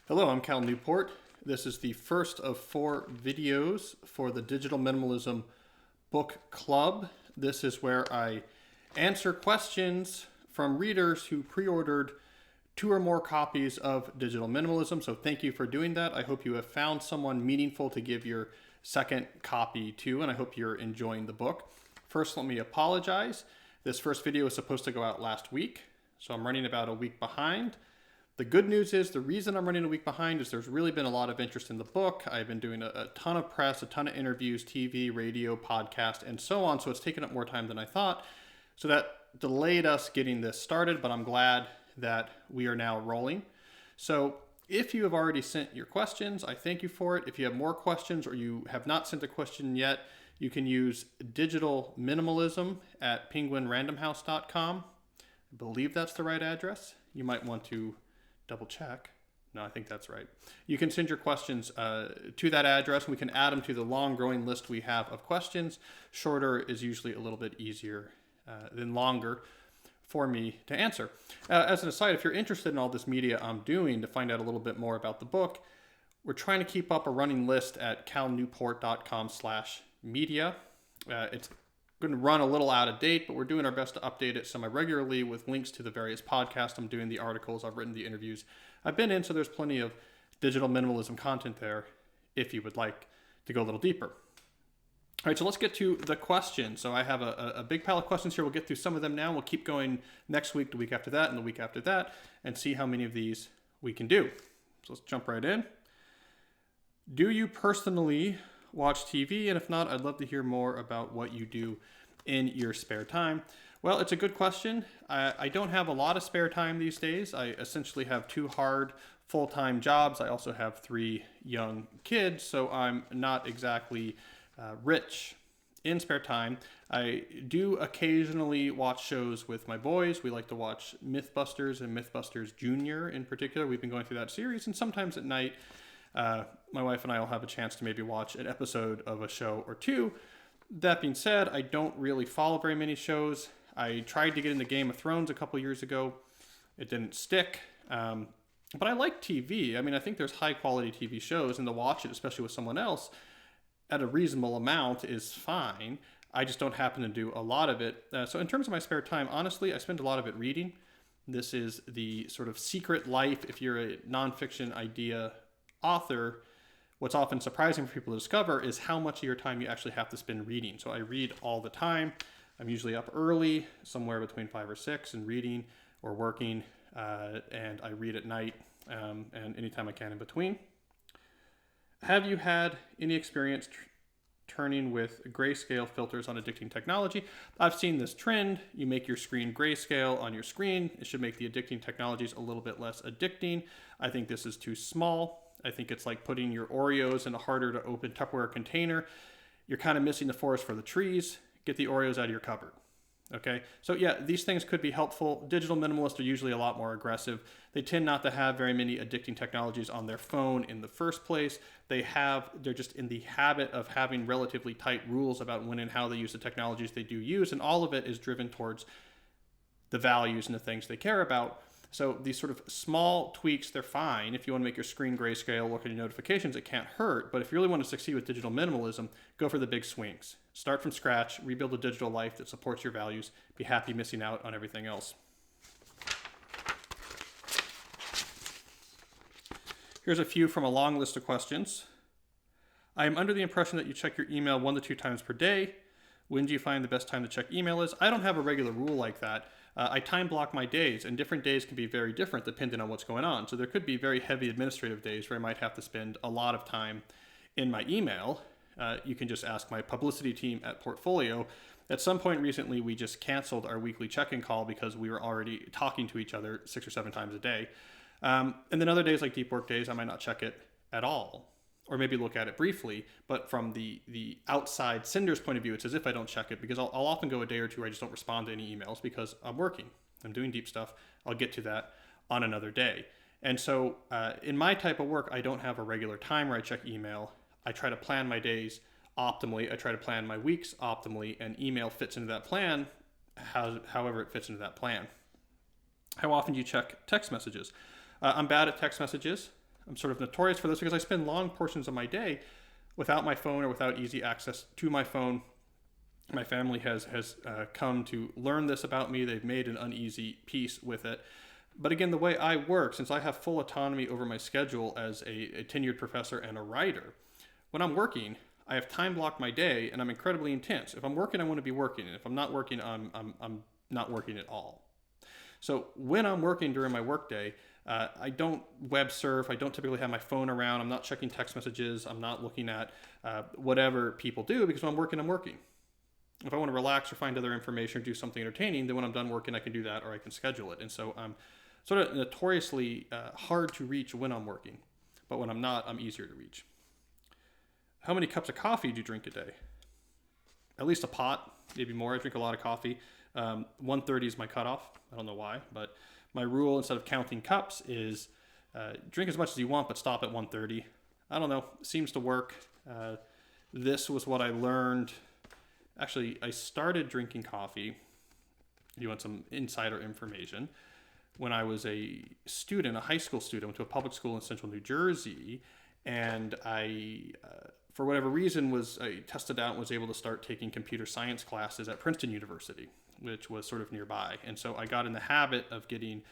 Hello, I'm Cal Newport. This is the first of 4 videos for the Digital Minimalism Book Club. This is where I answer questions from readers who pre-ordered 2 or more copies of Digital Minimalism. So thank you for doing that. I hope you have found someone meaningful to give your second copy to, and I hope you're enjoying the book. First, let me apologize. This first video was supposed to go out last week, so I'm running about a week behind. The good news is the reason I'm running a week behind is there's really been a lot of interest in the book. I've been doing a ton of press, a ton of interviews, TV, radio, podcast, and so on. So it's taken up more time than I thought. So that delayed us getting this started, but I'm glad that we are now rolling. So if you have already sent your questions, I thank you for it. If you have more questions or you have not sent a question yet, you can use Digital Minimalism at penguinrandomhouse.com. I believe that's the right address. You might want to double check. No, I think that's right. You can send your questions to that address, and we can add them to the long growing list we have of questions. Shorter is usually a little bit easier than longer for me to answer. As an aside, if you're interested in all this media I'm doing to find out a little bit more about the book, we're trying to keep up a running list at calnewport.com/media. It's going to run a little out of date, but we're doing our best to update it semi-regularly with links to the various podcasts I'm doing, the articles I've written, the interviews I've been in. So there's plenty of digital minimalism content there if you would like to go a little deeper. All right, so let's get to the questions. So I have a big pile of questions here. We'll get through some of them now. We'll keep going next week, the week after that, and the week after that, and see how many of these we can do. So let's jump right in. Do you personally watch TV? And if not, I'd love to hear more about what you do in your spare time. Well, it's a good question. I don't have a lot of spare time these days. I essentially have 2 hard full-time jobs. I also have 3 young kids, so I'm not exactly rich in spare time. I do occasionally watch shows with my boys. We like to watch Mythbusters and Mythbusters Junior in particular. We've been going through that series, and sometimes at night, my wife and I will have a chance to maybe watch an episode of a show or 2. That being said, I don't really follow very many shows. I tried to get into Game of Thrones a couple years ago. It didn't stick. But I like TV. I mean, I think there's high quality TV shows, and to watch it, especially with someone else, at a reasonable amount is fine. I just don't happen to do a lot of it. So in terms of my spare time, honestly, I spend a lot of it reading. This is the sort of secret life if you're a nonfiction idea author. What's often surprising for people to discover is how much of your time you actually have to spend reading. So I read all the time. I'm usually up early, somewhere between 5 or 6, and reading or working, and I read at night and anytime I can in between. Have you had any experience turning with grayscale filters on addicting technology? I've seen this trend. You make your screen grayscale on your screen. It should make the addicting technologies a little bit less addicting. I think this is too small. I think it's like putting your Oreos in a harder to open Tupperware container. You're kind of missing the forest for the trees. Get the Oreos out of your cupboard. Okay, so yeah, these things could be helpful. Digital minimalists are usually a lot more aggressive. They tend not to have very many addicting technologies on their phone in the first place. They're just in the habit of having relatively tight rules about when and how they use the technologies they do use, and all of it is driven towards the values and the things they care about. So these sort of small tweaks, they're fine. If you want to make your screen grayscale, look at your notifications, it can't hurt. But if you really want to succeed with digital minimalism, go for the big swings. Start from scratch, rebuild a digital life that supports your values. Be happy missing out on everything else. Here's a few from a long list of questions. I am under the impression that you check your email 1 to 2 times per day. When do you find the best time to check email is? I don't have a regular rule like that. I time block my days, and different days can be very different depending on what's going on. So there could be very heavy administrative days where I might have to spend a lot of time in my email. You can just ask my publicity team at Portfolio. At some point recently, we just canceled our weekly check-in call because we were already talking to each other 6 or 7 times a day. And then other days, like deep work days, I might not check it at all, or maybe look at it briefly. But from the outside sender's point of view, it's as if I don't check it, because I'll often go a day or 2 where I just don't respond to any emails because I'm working. I'm doing deep stuff. I'll get to that on another day. And so in my type of work, I don't have a regular time where I check email. I try to plan my days optimally. I try to plan my weeks optimally, and email fits into that plan however it fits into that plan. How often do you check text messages? I'm bad at text messages. I'm sort of notorious for this because I spend long portions of my day without my phone or without easy access to my phone. My family has come to learn this about me. They've made an uneasy peace with it. But again, the way I work, since I have full autonomy over my schedule as a tenured professor and a writer, when I'm working, I have time blocked my day, and I'm incredibly intense. If I'm working, I want to be working, and if I'm not working, I'm not working at all. So when I'm working during my workday, I don't web surf. I don't typically have my phone around. I'm not checking text messages. I'm not looking at whatever people do, because when I'm working, I'm working. If I want to relax or find other information or do something entertaining, then when I'm done working, I can do that, or I can schedule it. And so I'm sort of notoriously hard to reach when I'm working, but when I'm not, I'm easier to reach. How many cups of coffee do you drink a day? At least a pot, maybe more. I drink a lot of coffee. 130 is my cutoff. I don't know why, but my rule, instead of counting cups, is drink as much as you want, but stop at 130. I don't know. It seems to work. This was what I learned. Actually, I started drinking coffee. You want some insider information? When I was a student, a high school student, went to a public school in central New Jersey, and I, for whatever reason, I tested out and was able to start taking computer science classes at Princeton University, which was sort of nearby. And so I got in the habit of getting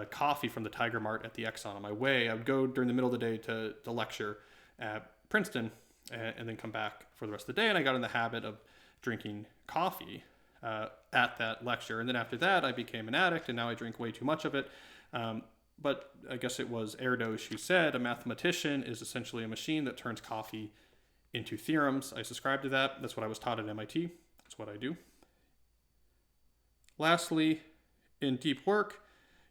coffee from the Tiger Mart at the Exxon on my way. I would go during the middle of the day to lecture at Princeton and then come back for the rest of the day. And I got in the habit of drinking coffee at that lecture. And then after that, I became an addict, and now I drink way too much of it. But I guess it was Erdos who said a mathematician is essentially a machine that turns coffee into theorems. I subscribe to that. That's what I was taught at MIT. That's what I do. Lastly, in deep work,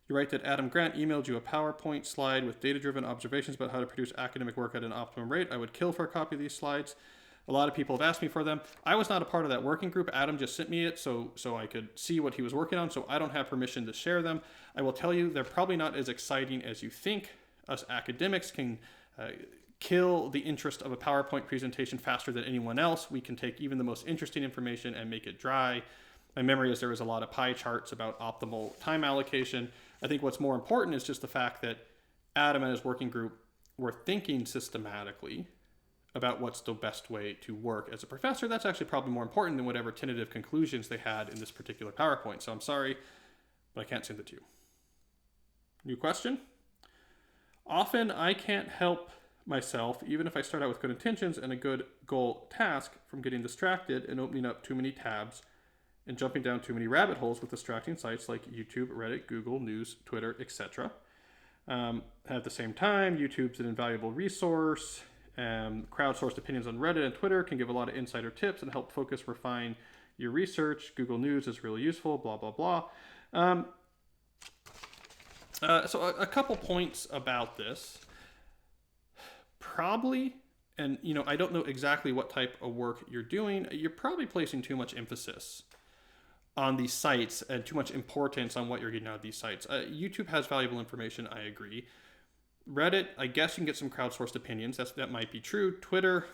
you write that Adam Grant emailed you a PowerPoint slide with data-driven observations about how to produce academic work at an optimum rate. I would kill for a copy of these slides. A lot of people have asked me for them. I was not a part of that working group. Adam just sent me it so I could see what he was working on, so I don't have permission to share them. I will tell you, they're probably not as exciting as you think. Us academics can kill the interest of a PowerPoint presentation faster than anyone else. We can take even the most interesting information and make it dry. My memory is there was a lot of pie charts about optimal time allocation. I think what's more important is just the fact that Adam and his working group were thinking systematically about what's the best way to work as a professor. That's actually probably more important than whatever tentative conclusions they had in this particular PowerPoint. So I'm sorry, but I can't send it to you. New question? Often I can't help myself, even if I start out with good intentions and a good goal task, from getting distracted and opening up too many tabs and jumping down too many rabbit holes with distracting sites like YouTube, Reddit, Google, News, Twitter, etc. At the same time, YouTube's an invaluable resource. Crowdsourced opinions on Reddit and Twitter can give a lot of insider tips and help focus, refine your research. Google News is really useful, blah, blah, blah. So a couple points about this. Probably, and I don't know exactly what type of work you're doing, you're probably placing too much emphasis on these sites and too much importance on what you're getting out of these sites. YouTube has valuable information, I agree. Reddit, I guess you can get some crowdsourced opinions. That might be true. Twitter,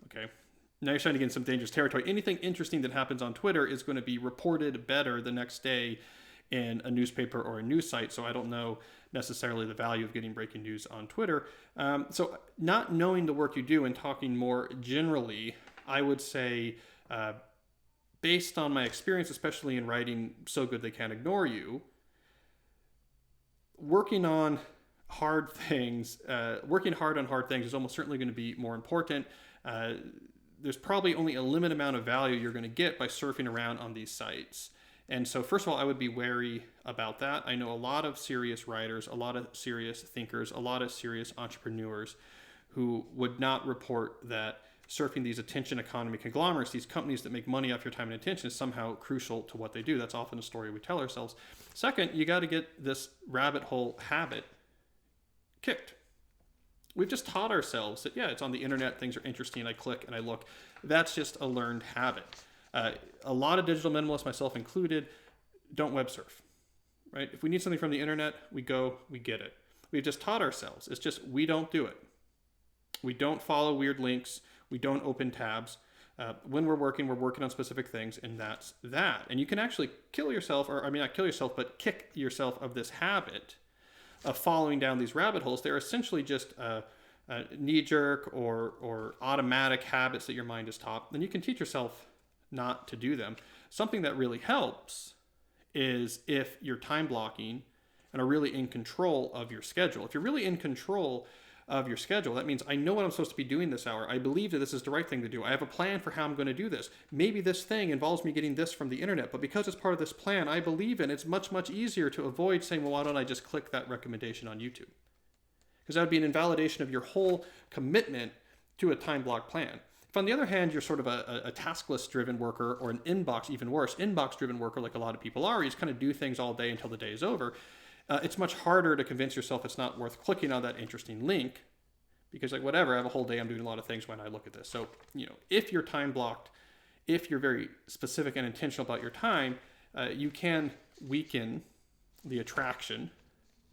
okay. Now you're starting to get in some dangerous territory. Anything interesting that happens on Twitter is going to be reported better the next day in a newspaper or a news site. So I don't know necessarily the value of getting breaking news on Twitter. So not knowing the work you do and talking more generally, I would say, based on my experience, especially in writing So Good They Can't Ignore You, working on hard things, working hard on hard things is almost certainly going to be more important. There's probably only a limited amount of value you're going to get by surfing around on these sites. And so first of all, I would be wary about that. I know a lot of serious writers, a lot of serious thinkers, a lot of serious entrepreneurs who would not report that surfing these attention economy conglomerates, these companies that make money off your time and attention, is somehow crucial to what they do. That's often a story we tell ourselves. Second, you got to get this rabbit hole habit kicked. We've just taught ourselves that, yeah, it's on the internet, things are interesting, I click and I look. That's just a learned habit. A lot of digital minimalists, myself included, don't web surf, right? If we need something from the internet, we go, we get it. We've just taught ourselves. It's just, we don't do it. We don't follow weird links. We don't open tabs. When we're working on specific things, and that's that. And you can actually kill yourself, or I mean, not kill yourself, but kick yourself of this habit of following down these rabbit holes. They're essentially just knee-jerk or automatic habits that your mind is taught. Then you can teach yourself not to do them. Something that really helps is if you're time blocking and are really in control of your schedule. If you're really in control of your schedule, that means I know what I'm supposed to be doing this hour. I believe that this is the right thing to do. I have a plan for how I'm going to do this. Maybe this thing involves me getting this from the internet, but because it's part of this plan I believe in, it's much, much easier to avoid saying, well, why don't I just click that recommendation on YouTube? Because that would be an invalidation of your whole commitment to a time block plan. If on the other hand, you're sort of a task list driven worker, or an inbox, even worse, inbox driven worker like a lot of people are, you just kind of do things all day until the day is over. It's much harder to convince yourself it's not worth clicking on that interesting link because, like, whatever, I have a whole day, I'm doing a lot of things when I look at this. So, if you're time blocked, if you're very specific and intentional about your time, you can weaken the attraction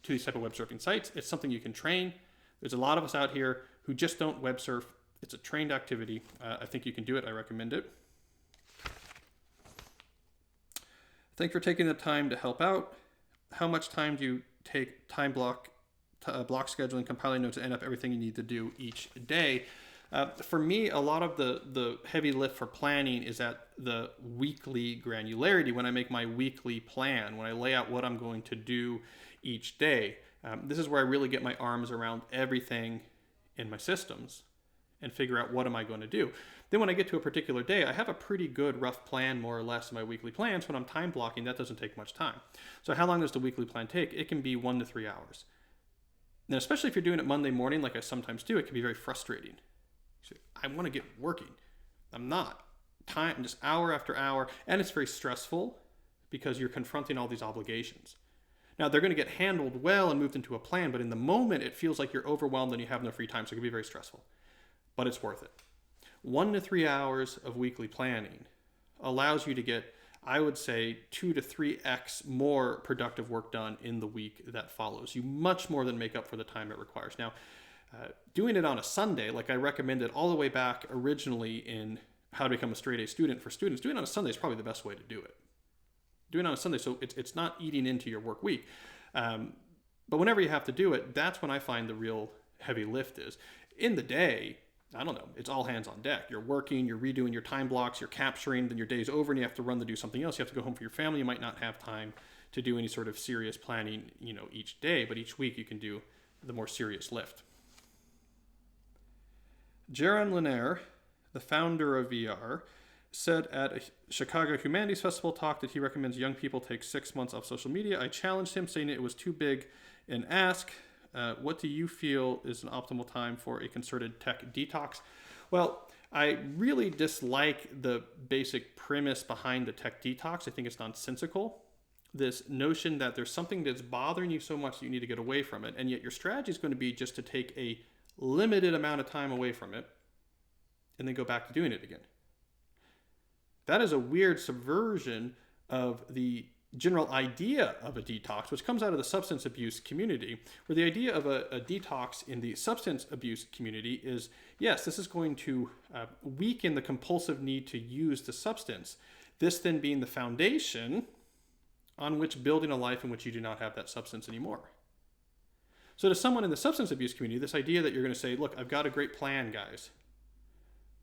to these type of web surfing sites. It's something you can train. There's a lot of us out here who just don't web surf. It's a trained activity. I think you can do it. I recommend it. Thanks for taking the time to help out. How much time do you take time block scheduling, compiling notes, and end up everything you need to do each day? For me, a lot of the heavy lift for planning is at the weekly granularity. When I make my weekly plan, when I lay out what I'm going to do each day, this is where I really get my arms around everything in my systems and figure out what am I going to do. Then when I get to a particular day, I have a pretty good rough plan, more or less, in my weekly plans. When I'm time blocking, that doesn't take much time. So how long does the weekly plan take? It can be 1 to 3 hours. Now, especially if you're doing it Monday morning, like I sometimes do, it can be very frustrating. So I want to get working. I'm not. Time, just hour after hour. And it's very stressful because you're confronting all these obligations. Now, they're going to get handled well and moved into a plan, but in the moment, it feels like you're overwhelmed and you have no free time, so it can be very stressful. But it's worth it. 1 to 3 hours of weekly planning allows you to get, I would say, 2 to 3x more productive work done in the week that follows. You much more than make up for the time it requires. Now, doing it on a Sunday, like I recommended all the way back originally in How to Become a Straight A Student for students, doing it on a Sunday is probably the best way to do it. Doing it on a Sunday, so it's not eating into your work week. But whenever you have to do it, that's when I find the real heavy lift is. In the day, I don't know, it's all hands on deck. You're working, you're redoing your time blocks, you're capturing, then your day's over and you have to run to do something else. You have to go home for your family. You might not have time to do any sort of serious planning, each day, but each week you can do the more serious lift. Jaron Lanier, the founder of VR, said at a Chicago Humanities Festival talk that he recommends young people take 6 months off social media. I challenged him, saying it was too big an ask. What do you feel is an optimal time for a concerted tech detox? Well, I really dislike the basic premise behind the tech detox. I think it's nonsensical. This notion that there's something that's bothering you so much that you need to get away from it, and yet your strategy is going to be just to take a limited amount of time away from it and then go back to doing it again. That is a weird subversion of the general idea of a detox, which comes out of the substance abuse community, where the idea of a detox in the substance abuse community is, yes, this is going to weaken the compulsive need to use the substance. This then being the foundation on which building a life in which you do not have that substance anymore. So to someone in the substance abuse community, this idea that you're going to say, look, I've got a great plan, guys.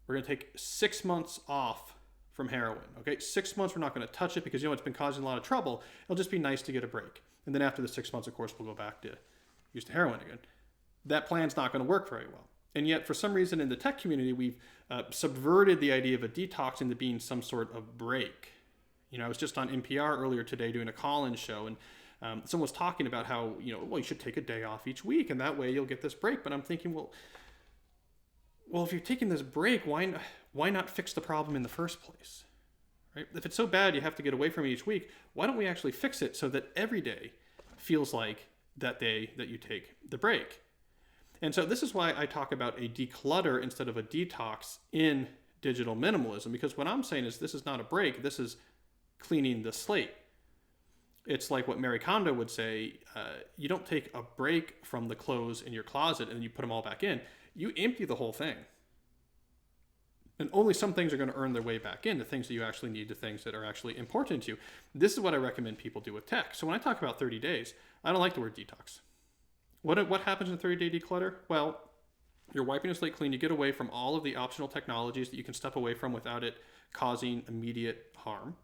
We're going to take 6 months off from heroin. Okay, 6 months we're not going to touch it because it's been causing a lot of trouble. It'll just be nice to get a break. And then after the 6 months, of course, we'll go back to use the heroin again. That plan's not going to work very well. And yet, for some reason in the tech community, we've subverted the idea of a detox into being some sort of break. I was just on NPR earlier today doing a call-in show, and someone was talking about how, you should take a day off each week, and that way you'll get this break. But I'm thinking, well, if you're taking this break, why not fix the problem in the first place? Right? If it's so bad you have to get away from it each week, why don't we actually fix it so that every day feels like that day that you take the break? And so this is why I talk about a declutter instead of a detox in digital minimalism, because what I'm saying is this is not a break, this is cleaning the slate. It's like what Marie Kondo would say, you don't take a break from the clothes in your closet and you put them all back in. You empty the whole thing. And only some things are going to earn their way back in, the things that you actually need, the things that are actually important to you. This is what I recommend people do with tech. So when I talk about 30 days, I don't like the word detox. What happens in 30-day declutter? Well, you're wiping your slate clean. You get away from all of the optional technologies that you can step away from without it causing immediate harm.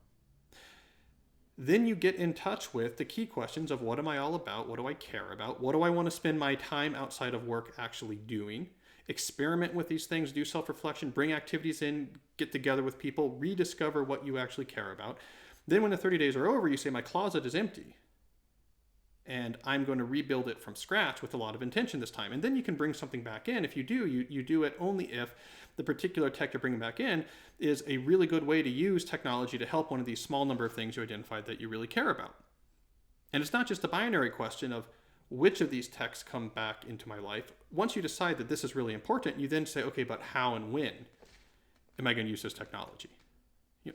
Then you get in touch with the key questions of what am I all about? What do I care about? What do I want to spend my time outside of work actually doing? Experiment with these things, do self-reflection, bring activities in, get together with people, rediscover what you actually care about. Then when the 30 days are over, you say, my closet is empty. And I'm going to rebuild it from scratch with a lot of intention this time. And then you can bring something back in. If you do, you do it only if the particular tech you're bringing back in is a really good way to use technology to help one of these small number of things you identified that you really care about. And it's not just a binary question of which of these techs come back into my life. Once you decide that this is really important, you then say, okay, but how and when am I going to use this technology?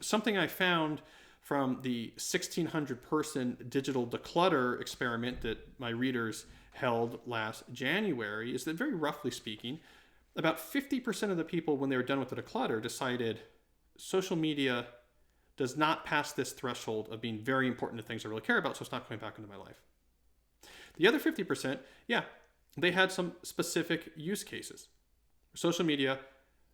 Something I found from the 1,600 person digital declutter experiment that my readers held last January is that, very roughly speaking, about 50% of the people, when they were done with the declutter, decided social media does not pass this threshold of being very important to things I really care about, so it's not coming back into my life. The other 50%, yeah, they had some specific use cases. Social media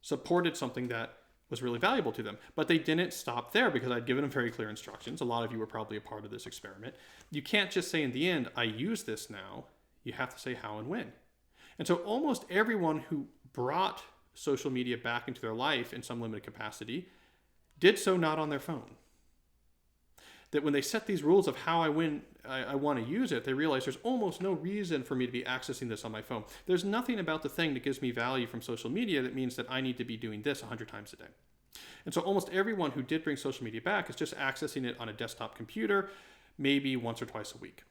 supported something that was really valuable to them. But they didn't stop there because I'd given them very clear instructions. A lot of you were probably a part of this experiment. You can't just say in the end, I use this now. You have to say how and when. And so almost everyone who brought social media back into their life in some limited capacity did so not on their phone. That when they set these rules of how I want to use it, they realize there's almost no reason for me to be accessing this on my phone. There's nothing about the thing that gives me value from social media that means that I need to be doing this 100 times a day. And so almost everyone who did bring social media back is just accessing it on a desktop computer, maybe once or twice a week.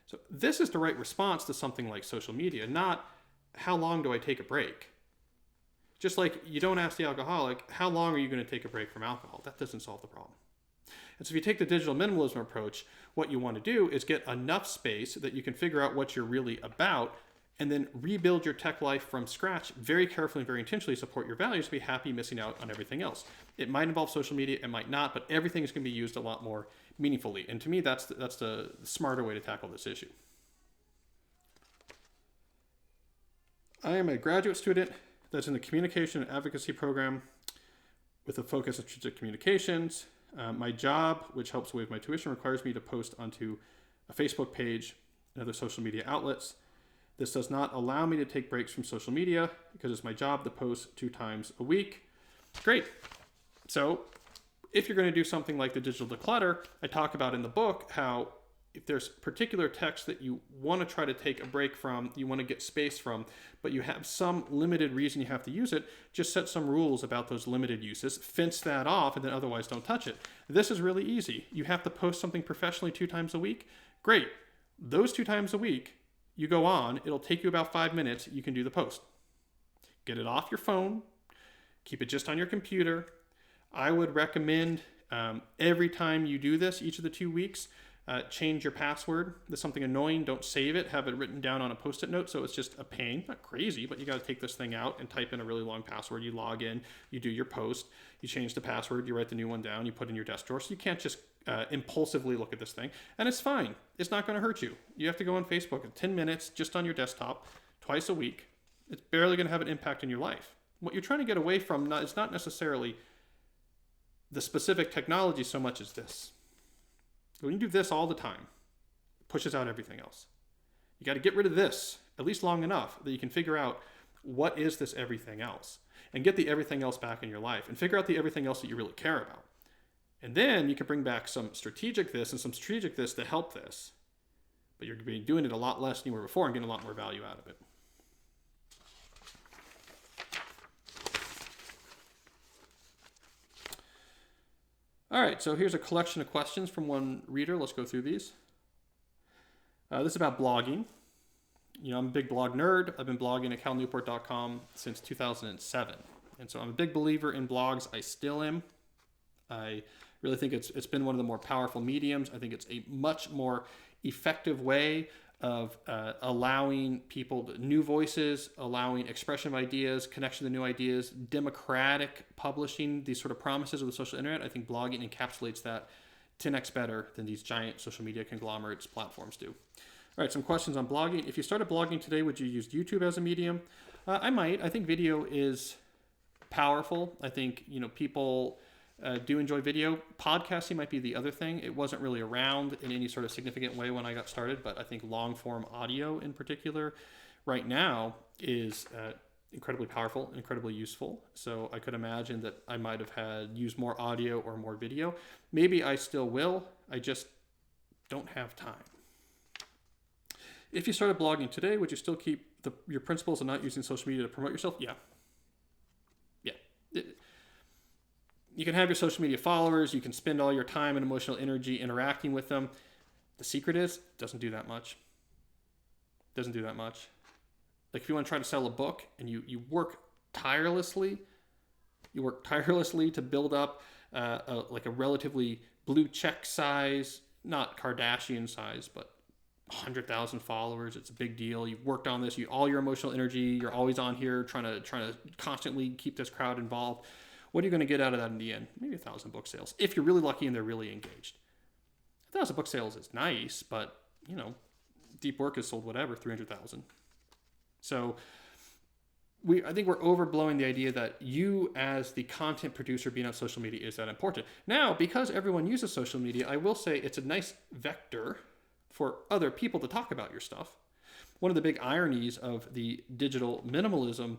So this is the right response to something like social media, not how long do I take a break? Just like you don't ask the alcoholic, how long are you going to take a break from alcohol? That doesn't solve the problem. And so if you take the digital minimalism approach, what you want to do is get enough space that you can figure out what you're really about and then rebuild your tech life from scratch very carefully and very intentionally, support your values, be happy missing out on everything else. It might involve social media, it might not, but everything is going to be used a lot more meaningfully. And to me, that's the smarter way to tackle this issue. I am a graduate student that's in the communication and advocacy program with a focus on strategic communications. My job, which helps waive my tuition, requires me to post onto a Facebook page and other social media outlets. This does not allow me to take breaks from social media because it's my job to post 2 times a week. Great. So if you're going to do something like the digital declutter, I talk about in the book how if there's particular text that you want to try to take a break from, you want to get space from, but you have some limited reason you have to use it, just set some rules about those limited uses, fence that off, and then otherwise don't touch it. This is really easy. You have to post something professionally 2 times a week. Great. Those 2 times a week, you go on, it'll take you about 5 minutes, you can do the post. Get it off your phone, keep it just on your computer. I would recommend every time you do this, each of the 2 weeks, change your password. There's something annoying, don't save it, have it written down on a post-it note so it's just a pain. Not crazy, but you got to take this thing out and type in a really long password. You log in, you do your post, you change the password, you write the new one down, you put it in your desk drawer. So you can't just impulsively look at this thing. And it's fine. It's not going to hurt you. You have to go on Facebook in 10 minutes just on your desktop twice a week. It's barely going to have an impact in your life. What you're trying to get away from is not necessarily the specific technology so much as this. When you do this all the time, it pushes out everything else. You got to get rid of this, at least long enough that you can figure out what is this everything else and get the everything else back in your life and figure out the everything else that you really care about. And then you can bring back some strategic this and some strategic this to help this. But you're going to be doing it a lot less than you were before and getting a lot more value out of it. All right, so here's a collection of questions from one reader. Let's go through these. This is about blogging. I'm a big blog nerd. I've been blogging at calnewport.com since 2007. And so I'm a big believer in blogs. I still am. I really think it's been one of the more powerful mediums. I think it's a much more effective way of allowing people new voices, allowing expression of ideas, connection to new ideas, democratic publishing, these sort of promises of the social internet. I think blogging encapsulates that 10x better than these giant social media conglomerates platforms do. All right, some questions on blogging. If you started blogging today, would you use YouTube as a medium? I might. I think video is powerful. I think people do enjoy video. Podcasting might be the other thing. It wasn't really around in any sort of significant way when I got started, but I think long form audio in particular right now is incredibly powerful, incredibly useful. So I could imagine that I might have used more audio or more video. Maybe I still will. I just don't have time. If you started blogging today, would you still keep your principles of not using social media to promote yourself? Yeah. You can have your social media followers. You can spend all your time and emotional energy interacting with them. The secret is, it doesn't do that much. Doesn't do that much. Like if you want to try to sell a book and you work tirelessly, to build up a relatively blue check size, not Kardashian size, but 100,000 followers. It's a big deal. You've worked on this. All your emotional energy. You're always on here trying to constantly keep this crowd involved. What are you going to get out of that in the end? Maybe 1,000 book sales if you're really lucky and they're really engaged. 1,000 book sales is nice, but deep work has sold 300,000. So I think we're overblowing the idea that you as the content producer being on social media is that important. Now, because everyone uses social media, I will say it's a nice vector for other people to talk about your stuff. One of the big ironies of the digital minimalism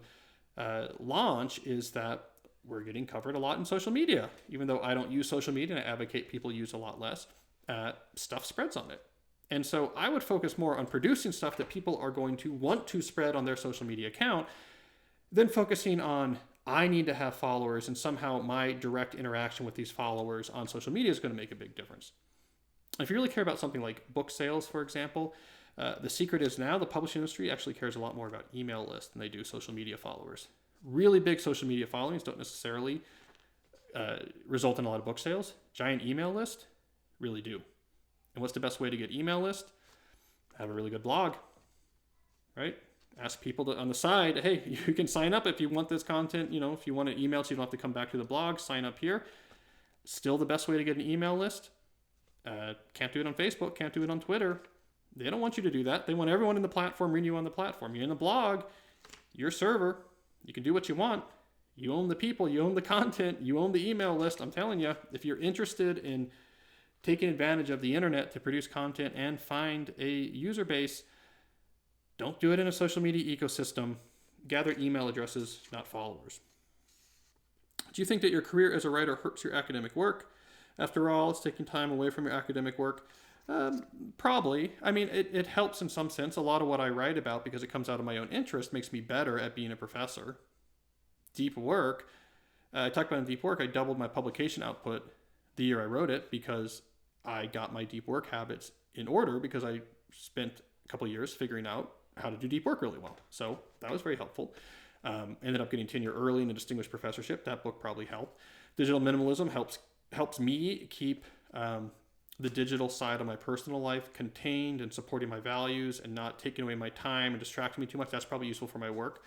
launch is that we're getting covered a lot in social media. Even though I don't use social media and I advocate people use a lot less, stuff spreads on it. And so I would focus more on producing stuff that people are going to want to spread on their social media account than focusing on, I need to have followers and somehow my direct interaction with these followers on social media is going to make a big difference. If you really care about something like book sales, for example, the secret is now the publishing industry actually cares a lot more about email lists than they do social media followers. Really big social media followings don't necessarily result in a lot of book sales. Giant email list really do. And what's the best way to get email list? Have a really good blog, right? Ask people on the side, hey, you can sign up if you want this content. If you want an email so you don't have to come back to the blog, sign up here. Still the best way to get an email list. Can't do it on Facebook, can't do it on Twitter. They don't want you to do that. They want everyone in the platform reading you on the platform. You're in the blog, your server. You can do what you want. You own the people, you own the content, you own the email list. I'm telling you, if you're interested in taking advantage of the internet to produce content and find a user base, don't do it in a social media ecosystem. Gather email addresses, not followers. Do you think that your career as a writer hurts your academic work? After all, it's taking time away from your academic work. Probably. I mean, it helps in some sense. A lot of what I write about, because it comes out of my own interest, makes me better at being a professor. Deep work. I talked about in deep work, I doubled my publication output the year I wrote it because I got my deep work habits in order because I spent a couple of years figuring out how to do deep work really well. So that was very helpful. Ended up getting tenure early in a distinguished professorship. That book probably helped. Digital minimalism helps me keep the digital side of my personal life contained and supporting my values and not taking away my time and distracting me too much. That's probably useful for my work.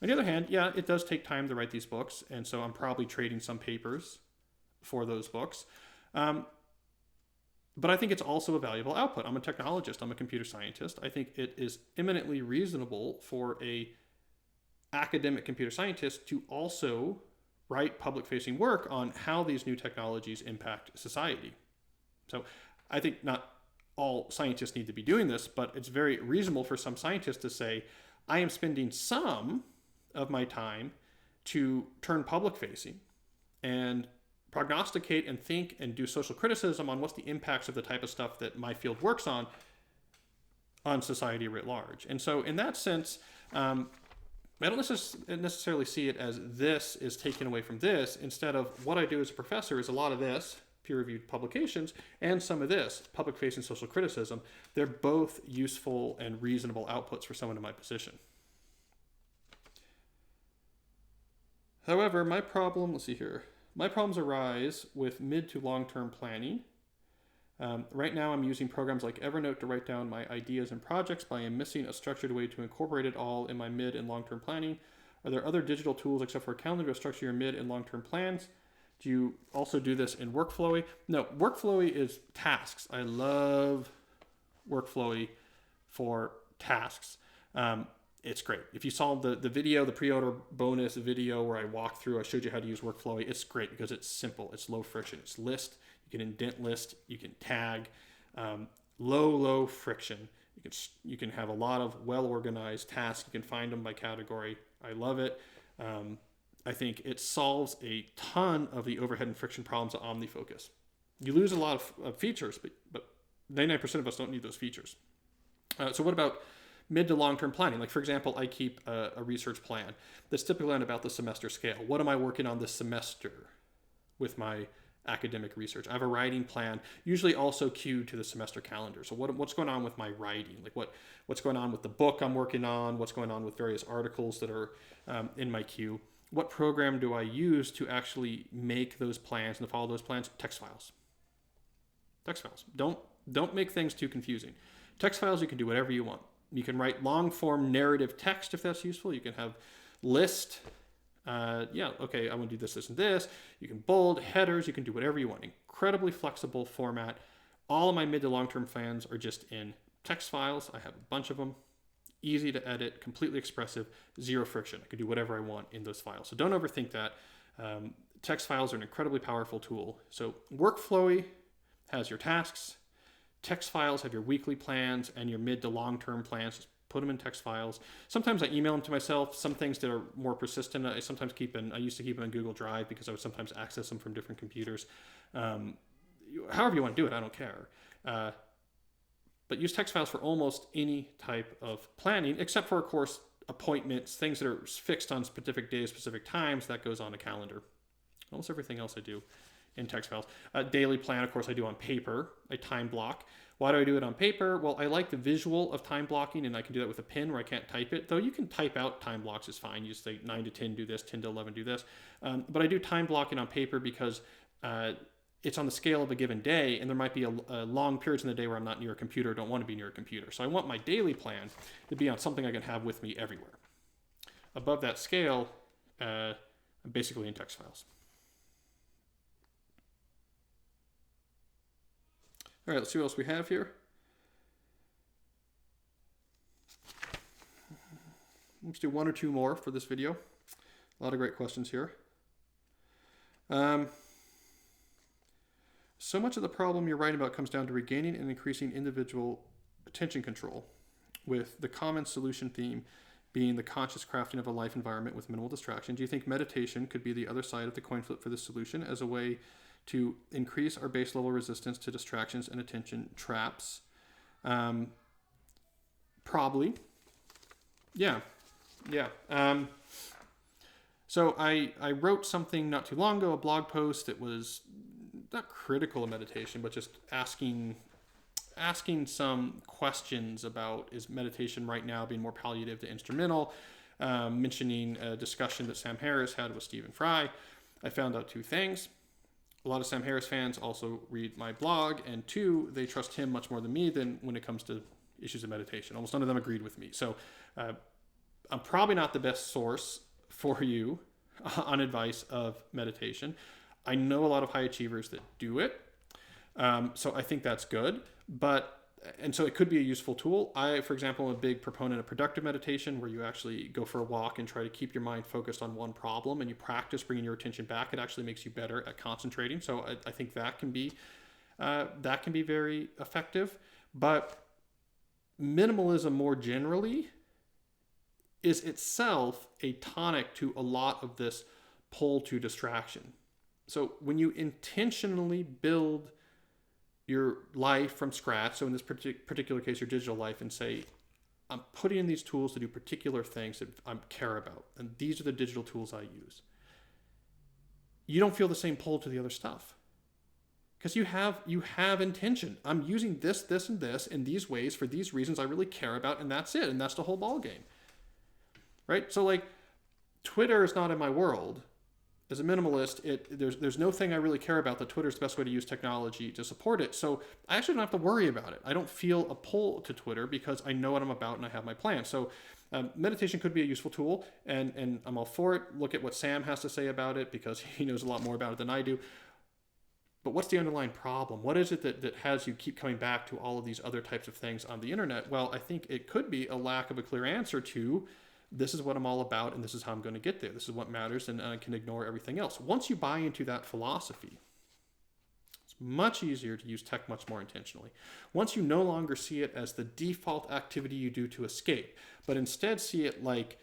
On the other hand, yeah, it does take time to write these books. And so I'm probably trading some papers for those books. But I think it's also a valuable output. I'm a technologist. I'm a computer scientist. I think it is eminently reasonable for a academic computer scientist to also write public-facing work on how these new technologies impact society. So I think not all scientists need to be doing this, but it's very reasonable for some scientists to say, I am spending some of my time to turn public-facing and prognosticate and think and do social criticism on what's the impacts of the type of stuff that my field works on society writ large. And so in that sense, I don't necessarily see it as this is taken away from this. Instead of what I do as a professor is a lot of this, peer-reviewed publications, and some of this, public-facing social criticism. They're both useful and reasonable outputs for someone in my position. However, my problems arise with mid to long-term planning. Right now I'm using programs like Evernote to write down my ideas and projects, but I am missing a structured way to incorporate it all in my mid and long-term planning. Are there other digital tools except for a calendar to structure your mid and long-term plans? Do you also do this in Workflowy? No, Workflowy is tasks. I love Workflowy for tasks. It's great. If you saw the video, the pre-order bonus video where I walked through, I showed you how to use Workflowy. It's great because it's simple. It's low friction. It's list. You can indent list. You can tag. Low friction. You can have a lot of well-organized tasks. You can find them by category. I love it. I think it solves a ton of the overhead and friction problems of OmniFocus. You lose a lot of features, but 99% of us don't need those features. So what about mid to long-term planning? Like, for example, I keep a research plan that's typically on about the semester scale. What am I working on this semester with my academic research? I have a writing plan, usually also queued to the semester calendar. So what's going on with my writing? Like what's going on with the book I'm working on? What's going on with various articles that are in my queue? What program do I use to actually make those plans and to follow those plans? Text files. Text files. Don't make things too confusing. Text files, you can do whatever you want. You can write long form narrative text if that's useful. You can have list. I want to do this, and this. You can bold headers. You can do whatever you want. Incredibly flexible format. All of my mid to long-term plans are just in text files. I have a bunch of them. Easy to edit, completely expressive, zero friction. I can do whatever I want in those files. So don't overthink that. Text files are an incredibly powerful tool. So Workflowy has your tasks. Text files have your weekly plans and your mid to long-term plans. Just put them in text files. Sometimes I email them to myself. Some things that are more persistent, I used to keep them in Google Drive because I would sometimes access them from different computers. However you want to do it, I don't care. But use text files for almost any type of planning, except for, of course, appointments, things that are fixed on specific days, specific times, that goes on a calendar. Almost everything else I do in text files. Daily plan, of course, I do on paper. I time block. Why do I do it on paper? Well, I like the visual of time blocking, and I can do that with a pen where I can't type it. Though you can type out time blocks, is fine. You just say 9 to 10 do this, 10 to 11 do this. But I do time blocking on paper because it's on the scale of a given day, and there might be a long periods in the day where I'm not near a computer, don't want to be near a computer. So I want my daily plan to be on something I can have with me everywhere. Above that scale, I'm basically in text files. All right, let's see what else we have here. Let's do one or two more for this video. A lot of great questions here. So much of the problem you're writing about comes down to regaining and increasing individual attention control, with the common solution theme being the conscious crafting of a life environment with minimal distraction. Do you think meditation could be the other side of the coin flip for this solution as a way to increase our base level resistance to distractions and attention traps? Probably. Yeah. So I wrote something not too long ago, a blog post that was not critical of meditation, but just asking some questions about, is meditation right now being more palliative to instrumental, mentioning a discussion that Sam Harris had with Stephen Fry. I found out two things. A lot of Sam Harris fans also read my blog, and two, they trust him much more than me than when it comes to issues of meditation. Almost none of them agreed with me. So I'm probably not the best source for you on advice of meditation. I know a lot of high achievers that do it. So I think that's good. And so it could be a useful tool. I, for example, am a big proponent of productive meditation, where you actually go for a walk and try to keep your mind focused on one problem, and you practice bringing your attention back. It actually makes you better at concentrating. So I think that can be very effective. But minimalism more generally is itself a tonic to a lot of this pull to distraction. So when you intentionally build your life from scratch, so in this particular case, your digital life, and say, I'm putting in these tools to do particular things that I care about, and these are the digital tools I use, you don't feel the same pull to the other stuff. Because you have intention. I'm using this, and this in these ways for these reasons I really care about, and that's it. And that's the whole ball game. Right? So like, Twitter is not in my world. As a minimalist, there's no thing I really care about that Twitter is the best way to use technology to support it. So I actually don't have to worry about it. I don't feel a pull to Twitter because I know what I'm about and I have my plan. So meditation could be a useful tool, and I'm all for it. Look at what Sam has to say about it because he knows a lot more about it than I do. But what's the underlying problem? What is it that has you keep coming back to all of these other types of things on the internet? Well, I think it could be a lack of a clear answer to, this is what I'm all about and this is how I'm going to get there. This is what matters, and I can ignore everything else. Once you buy into that philosophy, it's much easier to use tech much more intentionally. Once you no longer see it as the default activity you do to escape, but instead see it like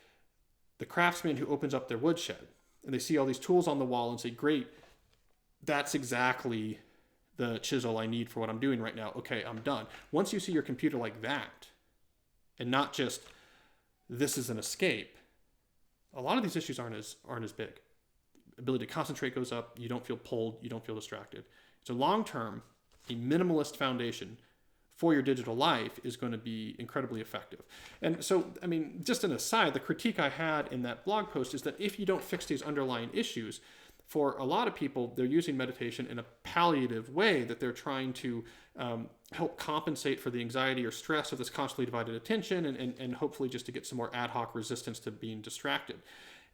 the craftsman who opens up their woodshed and they see all these tools on the wall and say, great, that's exactly the chisel I need for what I'm doing right now. Okay, I'm done. Once you see your computer like that, and not just, this is an escape, a lot of these issues aren't as big. Ability to concentrate goes up. You don't feel pulled. You don't feel distracted. So long term, a minimalist foundation for your digital life is going to be incredibly effective. And so, I mean, just an aside, the critique I had in that blog post is that if you don't fix these underlying issues, for a lot of people, they're using meditation in a palliative way, that they're trying to help compensate for the anxiety or stress of this constantly divided attention, and hopefully just to get some more ad hoc resistance to being distracted.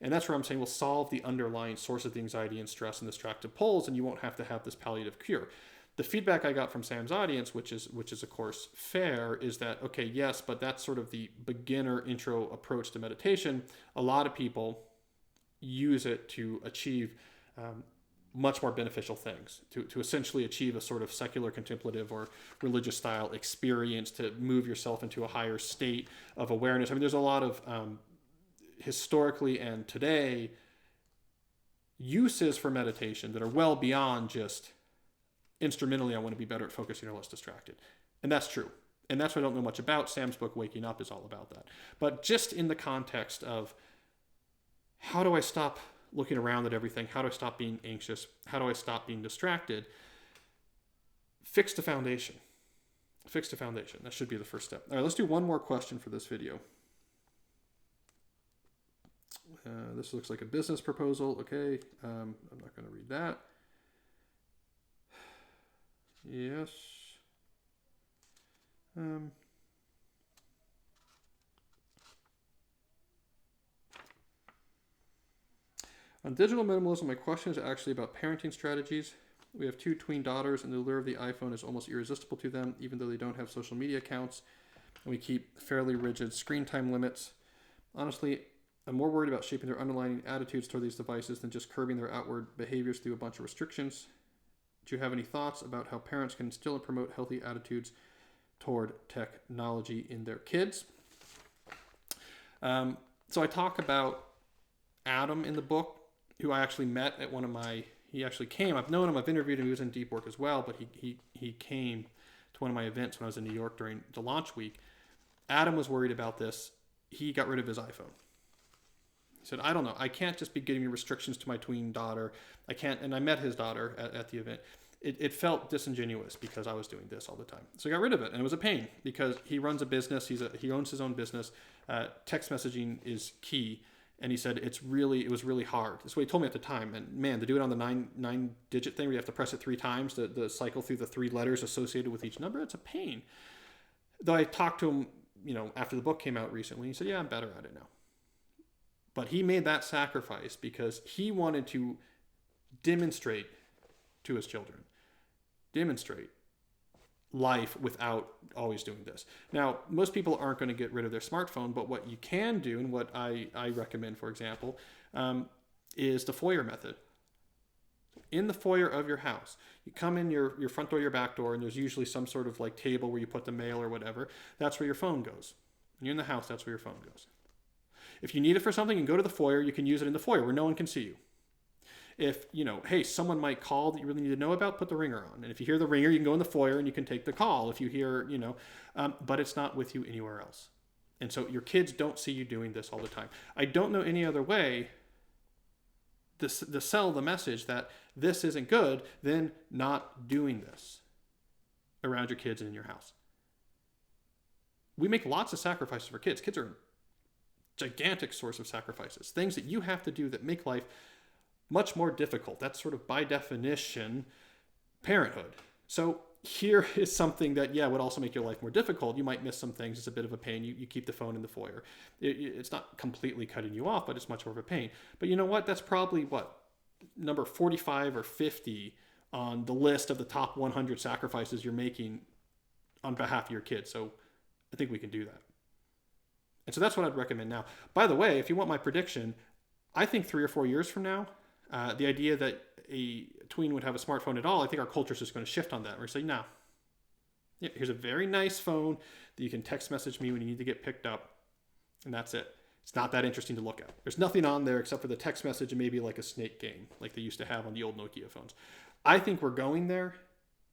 And that's where I'm saying we'll solve the underlying source of the anxiety and stress and distracted pulls, and you won't have to have this palliative cure. The feedback I got from Sam's audience, which is of course fair, is that, okay, yes, but that's sort of the beginner intro approach to meditation. A lot of people use it to achieve much more beneficial things, to essentially achieve a sort of secular, contemplative, or religious style experience, to move yourself into a higher state of awareness. I mean, there's a lot of historically and today uses for meditation that are well beyond just instrumentally, I want to be better at focusing or less distracted. And that's true. And that's what I don't know much about. Sam's book, Waking Up, is all about that. But just in the context of, how do I stop looking around at everything? How do I stop being anxious? How do I stop being distracted? Fix the foundation. Fix the foundation. That should be the first step. All right, let's do one more question for this video. This looks like a business proposal. Okay, I'm not going to read that. Yes. On digital minimalism, my question is actually about parenting strategies. We have 2 tween daughters, and the lure of the iPhone is almost irresistible to them, even though they don't have social media accounts, and we keep fairly rigid screen time limits. Honestly, I'm more worried about shaping their underlying attitudes toward these devices than just curbing their outward behaviors through a bunch of restrictions. Do you have any thoughts about how parents can instill and promote healthy attitudes toward technology in their kids? So I talk about Adam in the book, who I actually met at he actually came. I've known him, I've interviewed him, he was in Deep Work as well, but he came to one of my events when I was in New York during the launch week. Adam was worried about this. He got rid of his iPhone. He said, I don't know, I can't just be giving restrictions to my tween daughter. I can't, and I met his daughter at the event. It felt disingenuous because I was doing this all the time. So I got rid of it, and it was a pain because he runs a business, he owns his own business. Text messaging is key. And he said, it was really hard. That's what he told me at the time. And man, to do it on the nine digit thing where you have to press it 3 times, the cycle through the 3 letters associated with each number, it's a pain. Though I talked to him, after the book came out recently, he said, yeah, I'm better at it now. But he made that sacrifice because he wanted to demonstrate to his children, life without always doing this. Now, most people aren't going to get rid of their smartphone, but what you can do, and what I recommend, for example, is the foyer method. In the foyer of your house, you come in your front door, your back door, and there's usually some sort of like table where you put the mail or whatever. That's where your phone goes. When you're in the house, that's where your phone goes. If you need it for something, you can go to the foyer, you can use it in the foyer where no one can see you. If, hey, someone might call that you really need to know about, put the ringer on. And if you hear the ringer, you can go in the foyer and you can take the call. If you hear, but it's not with you anywhere else. And so your kids don't see you doing this all the time. I don't know any other way to sell the message that this isn't good than not doing this around your kids and in your house. We make lots of sacrifices for kids. Kids are a gigantic source of sacrifices. Things that you have to do that make life much more difficult. That's sort of by definition parenthood. So here is something that, would also make your life more difficult. You might miss some things. It's a bit of a pain. You keep the phone in the foyer. It's not completely cutting you off, but it's much more of a pain. But you know what? That's probably number 45 or 50 on the list of the top 100 sacrifices you're making on behalf of your kids. So I think we can do that. And so that's what I'd recommend now. By the way, if you want my prediction, I think 3 or 4 years from now, the idea that a tween would have a smartphone at all, I think our culture is just going to shift on that. We're saying, no, yeah, here's a very nice phone that you can text message me when you need to get picked up, and that's it. It's not that interesting to look at. There's nothing on there except for the text message and maybe like a snake game like they used to have on the old Nokia phones. I think we're going there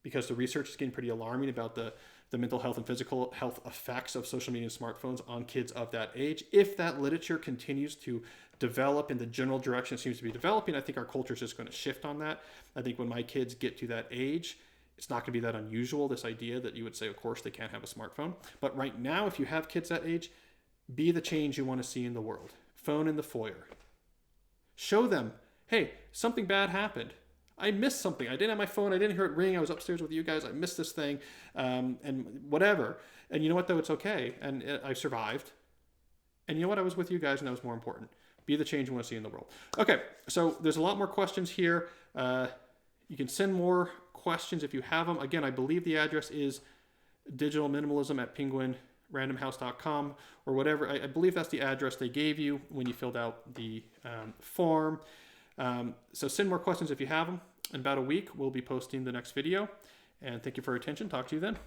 because the research is getting pretty alarming about the mental health and physical health effects of social media and smartphones on kids of that age. If that literature continues to develop in the general direction it seems to be developing, I think our culture is just going to shift on that. I think when my kids get to that age, it's not going to be that unusual, this idea that you would say, of course, they can't have a smartphone. But right now, if you have kids that age, be the change you want to see in the world. Phone in the foyer. Show them, hey, something bad happened. I missed something. I didn't have my phone. I didn't hear it ring. I was upstairs with you guys. I missed this thing, and whatever. And you know what, though? It's okay. And I survived. And you know what? I was with you guys, and that was more important. Be the change you want to see in the world. Okay, so there's a lot more questions here. You can send more questions if you have them. Again, I believe the address is digitalminimalism@penguinrandomhouse.com or whatever. I believe that's the address they gave you when you filled out the form. So send more questions if you have them. In about a week, we'll be posting the next video. And thank you for your attention. Talk to you then.